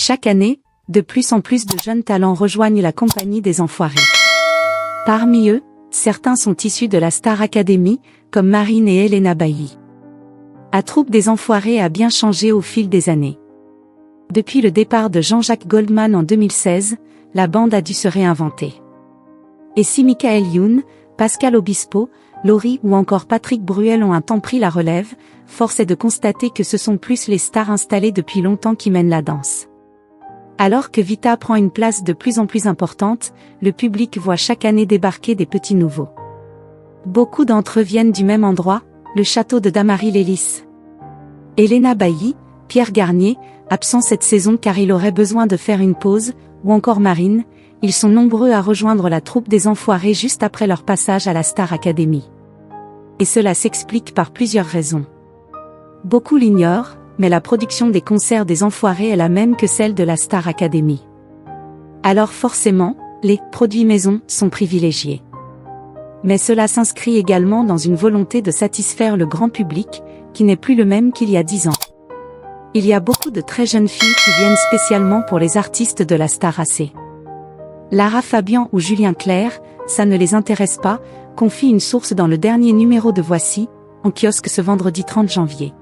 Chaque année, de plus en plus de jeunes talents rejoignent la compagnie des Enfoirés. Parmi eux, certains sont issus de la Star Academy, comme Marine et Elena Bailly. La troupe des Enfoirés a bien changé au fil des années. Depuis le départ de Jean-Jacques Goldman en 2016, la bande a dû se réinventer. Et si Michael Youn, Pascal Obispo, Laurie ou encore Patrick Bruel ont un temps pris la relève, force est de constater que ce sont plus les stars installées depuis longtemps qui mènent la danse. Alors que Vita prend une place de plus en plus importante, le public voit chaque année débarquer des petits nouveaux. Beaucoup d'entre eux viennent du même endroit, le château de Damary-Lélis. Elena Bailly, Pierre Garnier, absent cette saison car il aurait besoin de faire une pause, ou encore Marine, ils sont nombreux à rejoindre la troupe des Enfoirés juste après leur passage à la Star Academy. Et cela s'explique par plusieurs raisons. Beaucoup l'ignorent, mais la production des concerts des Enfoirés est la même que celle de la Star Academy. Alors forcément, les produits maison sont privilégiés. Mais cela s'inscrit également dans une volonté de satisfaire le grand public, qui n'est plus le même qu'il y a 10 ans. Il y a beaucoup de très jeunes filles qui viennent spécialement pour les artistes de la Star AC. Lara Fabian ou Julien Clerc, ça ne les intéresse pas, confie une source dans le dernier numéro de Voici, en kiosque ce vendredi 30 janvier.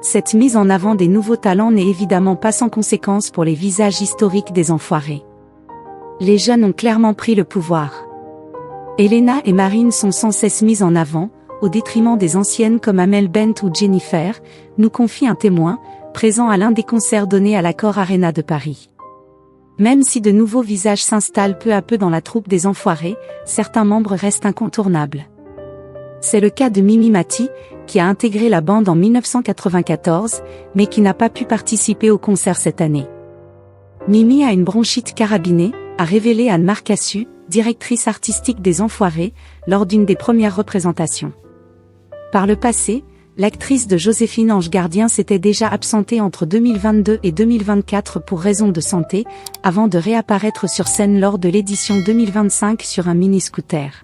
Cette mise en avant des nouveaux talents n'est évidemment pas sans conséquence pour les visages historiques des Enfoirés. Les jeunes ont clairement pris le pouvoir. Elena et Marine sont sans cesse mises en avant, au détriment des anciennes comme Amel Bent ou Jennifer, nous confie un témoin, présent à l'un des concerts donnés à l'Accor Arena de Paris. Même si de nouveaux visages s'installent peu à peu dans la troupe des Enfoirés, certains membres restent incontournables. C'est le cas de Mimi Mati, qui a intégré la bande en 1994, mais qui n'a pas pu participer au concert cette année. Mimi a une bronchite carabinée, a révélé Anne Marcassu, directrice artistique des Enfoirés, lors d'une des premières représentations. Par le passé, l'actrice de Joséphine Ange Gardien s'était déjà absentée entre 2022 et 2024 pour raisons de santé, avant de réapparaître sur scène lors de l'édition 2025 sur un mini-scooter.